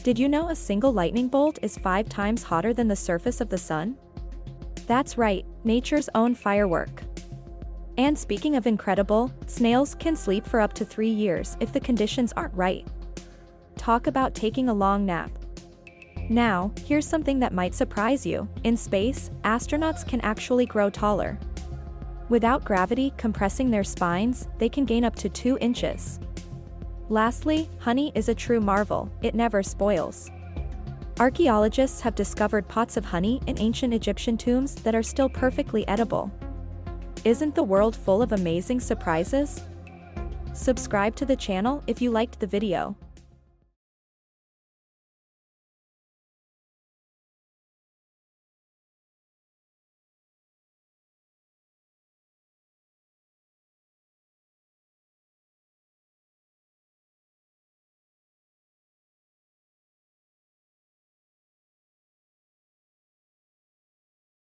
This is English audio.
Did you know a single lightning bolt is 5 times hotter than the surface of the sun? That's right, nature's own firework. And speaking of incredible, snails can sleep for up to 3 years if the conditions aren't right. Talk about taking a long nap. Now, here's something that might surprise you. In space, astronauts can actually grow taller. Without gravity compressing their spines, they can gain up to 2 inches. Lastly, honey is a true marvel, it never spoils. Archaeologists have discovered pots of honey in ancient Egyptian tombs that are still perfectly edible. Isn't the world full of amazing surprises? Subscribe to the channel if you liked the video.